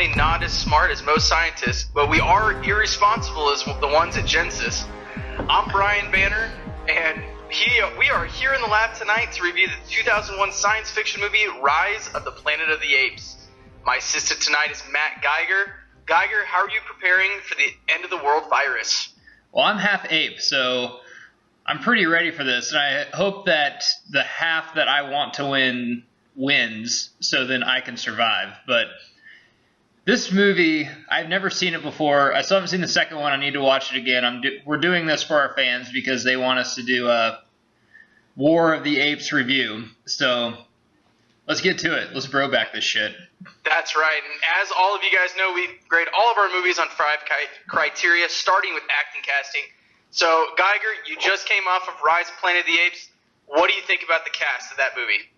definitely not as smart as most scientists, but we are irresponsible as the ones at Genesis. I'm Brian Banner, and we are here in the lab tonight to review the 2001 science fiction movie Rise of the Planet of the Apes. My assistant tonight is Matt Geiger. Geiger, how are you preparing for the end of the world virus? Well, I'm half ape, so I'm pretty ready for this, and I hope that the half that I want to win wins, so then I can survive. But this movie, I've never seen it before. I still haven't seen the second one. I need to watch it again. We're doing this for our fans because they want us to do a War of the Apes review. So let's get to it. Let's bro back this shit. That's right. And as all of you guys know, we grade all of our movies on 5 criteria, starting with acting casting. So, Geiger, you just came off of Rise of Planet of the Apes. What do you think about the cast of that movie?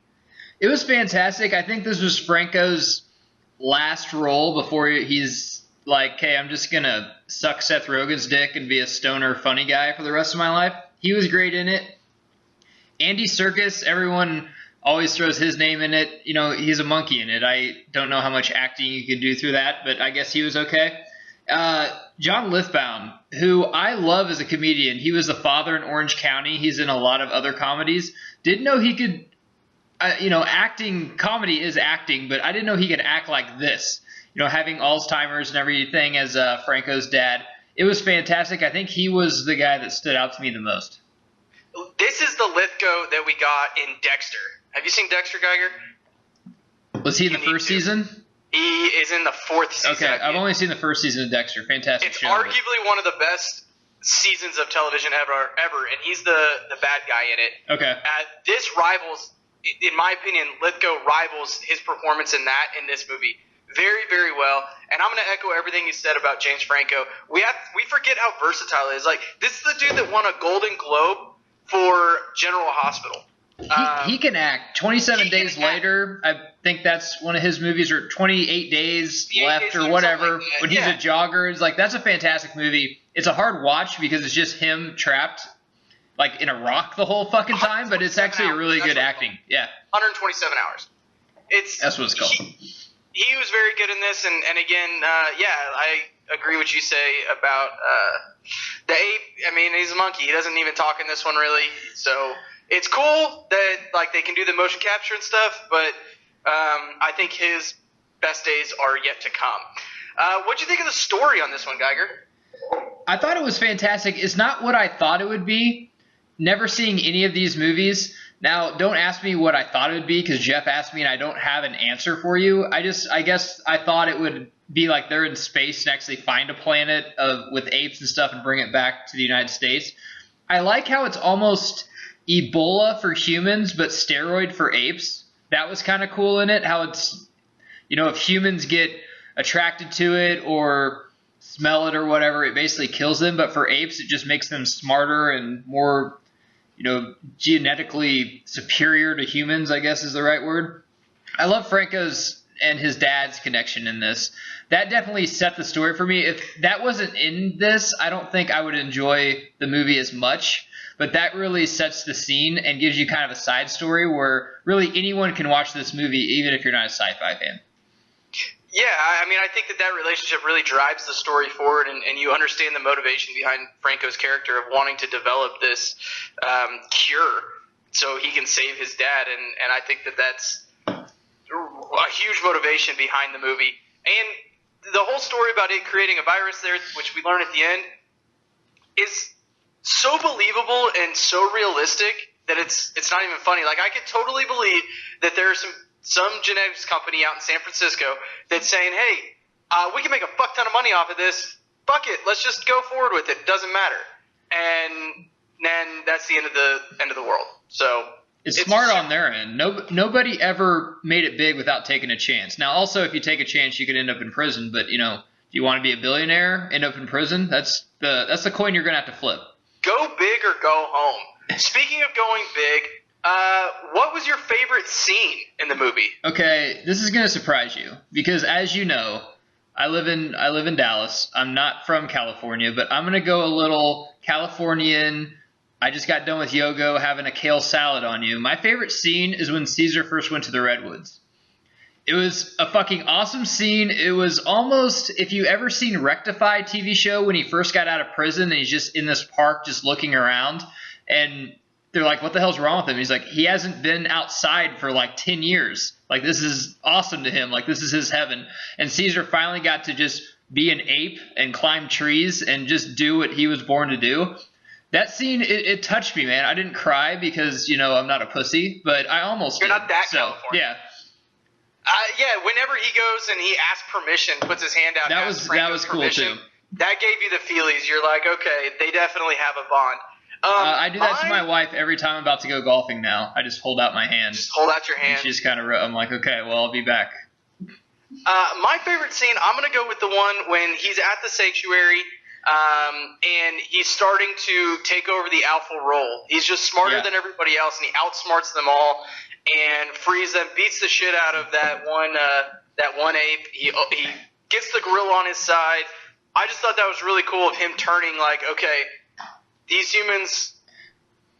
It was fantastic. I think this was Franco's last role before he's like, hey, I'm just going to suck Seth Rogen's dick and be a stoner funny guy for the rest of my life. He was great in it. Andy Serkis, everyone always throws his name in it. You know, he's a monkey in it. I don't know how much acting you could do through that, but I guess he was okay. John Lithbaum, who I love as a comedian. He was the father in Orange County. He's in a lot of other comedies. Didn't know he could... comedy is acting, but I didn't know he could act like this. You know, having Alzheimer's and everything as Franco's dad. It was fantastic. I think he was the guy that stood out to me the most. This is the Lithgow that we got in Dexter. Have you seen Dexter, Geiger? Was he in the first season? He is in the 4th season. Okay, I've only seen the first season of Dexter. Fantastic it's show. It's arguably one of the best seasons of television ever, and he's the bad guy in it. Okay. This rivals... In my opinion, Lithgow rivals his performance in this movie very, very well. And I'm going to echo everything you said about James Franco. We forget how versatile he is. Like, this is the dude that won a Golden Globe for General Hospital. He can act. 27 Days Later, I think that's one of his movies, or 28 Days Left or whatever, when he's a jogger. It's like, that's a fantastic movie. It's a hard watch because it's just him trapped like in a rock the whole fucking time, but it's actually a really good acting. Yeah. 127 hours. That's what it's called. He was very good in this, and again, I agree with you say about the ape. I mean, he's a monkey. He doesn't even talk in this one, really. So it's cool that like they can do the motion capture and stuff, but I think his best days are yet to come. What'd you think of the story on this one, Geiger? I thought it was fantastic. It's not what I thought it would be. Never seeing any of these movies. Now, don't ask me what I thought it would be because Jeff asked me and I don't have an answer for you. I guess I thought it would be like they're in space and actually find a planet with apes and stuff and bring it back to the United States. I like how it's almost Ebola for humans but steroid for apes. That was kind of cool in it. How it's, if humans get attracted to it or smell it or whatever, it basically kills them. But for apes, it just makes them smarter and more... genetically superior to humans, I guess is the right word. I love Franco's and his dad's connection in this. That definitely set the story for me. If that wasn't in this, I don't think I would enjoy the movie as much. But that really sets the scene and gives you kind of a side story where really anyone can watch this movie, even if you're not a sci-fi fan. Yeah, I mean, I think that relationship really drives the story forward, and you understand the motivation behind Franco's character of wanting to develop this cure so he can save his dad, and I think that's a huge motivation behind the movie. And the whole story about it creating a virus there, which we learn at the end, is so believable and so realistic that it's not even funny. Like, I could totally believe that there are some genetics company out in San Francisco that's saying, hey, we can make a fuck ton of money off of this. Fuck it. Let's just go forward with it. Doesn't matter. And then that's the end of the world. So it's smart on their end. Nobody ever made it big without taking a chance. Now, also, if you take a chance, you could end up in prison. But, do you want to be a billionaire, end up in prison? That's the coin you're going to have to flip. Go big or go home. Speaking of going big, what was your favorite scene in the movie? Okay, this is going to surprise you because, as you know, I live in Dallas. I'm not from California, but I'm going to go a little Californian. I just got done with Yogo having a kale salad on you. My favorite scene is when Caesar first went to the Redwoods. It was a fucking awesome scene. It was almost, if you ever seen Rectify TV show when he first got out of prison and he's just in this park just looking around and they're like, what the hell's wrong with him? He's like, he hasn't been outside for like 10 years. Like, this is awesome to him. Like, this is his heaven. And Caesar finally got to just be an ape and climb trees and just do what he was born to do. That scene, it touched me, man. I didn't cry because, I'm not a pussy, but I almost You're did. not that so, California. Yeah. Yeah, whenever he goes and he asks permission, puts his hand out. That was cool too. That gave you the feelies. You're like, okay, they definitely have a bond. I do that to my wife every time I'm about to go golfing now. I just hold out my hand. Just hold out your hand. She's kind of, I'm like, okay, well, I'll be back. My favorite scene, I'm going to go with the one when he's at the sanctuary and he's starting to take over the alpha role. He's just smarter than everybody else, and he outsmarts them all and frees them, beats the shit out of that one ape. He gets the gorilla on his side. I just thought that was really cool of him turning like, okay, these humans,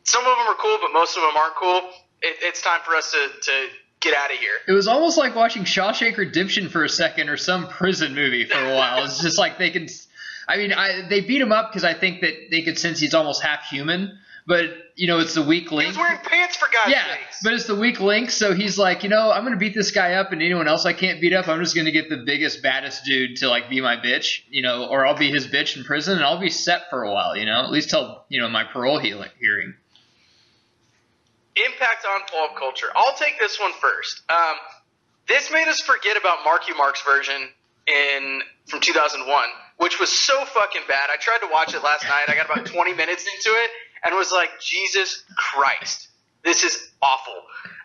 some of them are cool, but most of them aren't cool. It's time for us to get out of here. It was almost like watching Shawshank Redemption for a second or some prison movie for a while. It's just like they could – they beat him up because I think that they could sense he's almost half human. But, it's the weak link. He's wearing pants, for God's sakes. But it's the weak link, so he's like, I'm going to beat this guy up, and anyone else I can't beat up, I'm just going to get the biggest, baddest dude to, be my bitch, or I'll be his bitch in prison, and I'll be set for a while, at least till, my parole hearing. Impact on pulp culture. I'll take this one first. This made us forget about Marky Mark's version from 2001, which was so fucking bad. I tried to watch it last night. I got about 20 minutes into it. And was like, Jesus Christ, this is awful.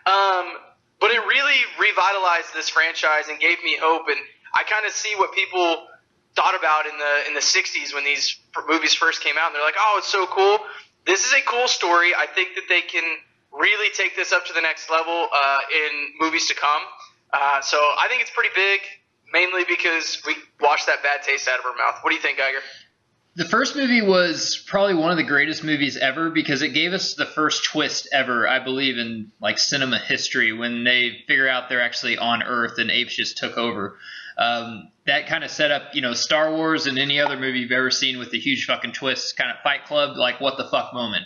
But it really revitalized this franchise and gave me hope. And I kind of see what people thought about in the 60s when these movies first came out. And they're like, oh, it's so cool. This is a cool story. I think that they can really take this up to the next level in movies to come. So I think it's pretty big, mainly because we washed that bad taste out of our mouth. What do you think, Geiger? The first movie was probably one of the greatest movies ever because it gave us the first twist ever, I believe, in cinema history when they figure out they're actually on Earth and apes just took over. That kind of set up, Star Wars and any other movie you've ever seen with the huge fucking twist, kind of Fight Club, what the fuck moment.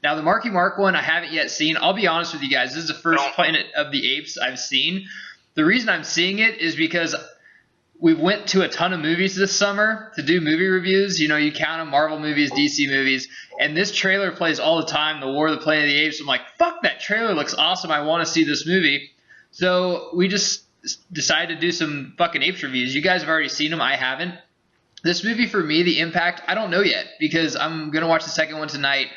Now, the Marky Mark one I haven't yet seen. I'll be honest with you guys. This is the first Planet of the Apes I've seen. The reason I'm seeing it is because we went to a ton of movies this summer to do movie reviews. You count them, Marvel movies, DC movies, and this trailer plays all the time, The War of the Planet of the Apes. I'm like, fuck, that trailer looks awesome. I want to see this movie. So we just decided to do some fucking apes reviews. You guys have already seen them. I haven't. This movie, for me, the impact, I don't know yet because I'm going to watch the second one tonight.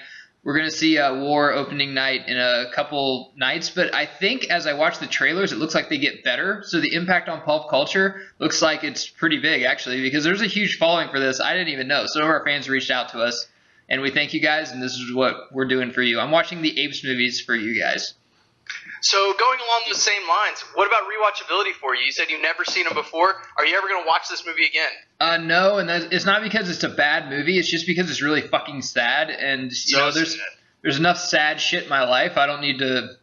We're going to see War opening night in a couple nights, but I think as I watch the trailers, it looks like they get better. So the impact on pulp culture looks like it's pretty big, actually, because there's a huge following for this. I didn't even know. Some of our fans reached out to us, and we thank you guys, and this is what we're doing for you. I'm watching the Apes movies for you guys. So going along those same lines, what about rewatchability for you? You said you've never seen them before. Are you ever going to watch this movie again? No, and it's not because it's a bad movie. It's just because it's really fucking sad, and there's enough sad shit in my life. I don't need to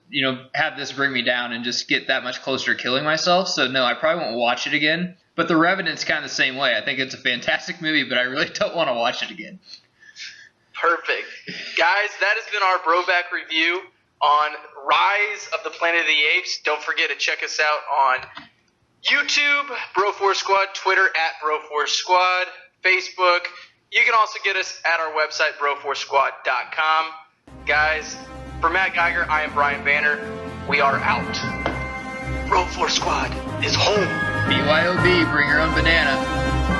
have this bring me down and just get that much closer to killing myself. So no, I probably won't watch it again. But The Revenant's kind of the same way. I think it's a fantastic movie, but I really don't want to watch it again. Perfect, guys. That has been our Broback review on Rise of the Planet of the Apes. Don't forget to check us out on YouTube, Bro4 Squad, Twitter at Bro4 Squad, Facebook. You can also get us at our website, bro4squad.com. Guys, for Matt Geiger, I am Brian Banner. We are out. Bro4 Squad is home. BYOB, bring your own banana.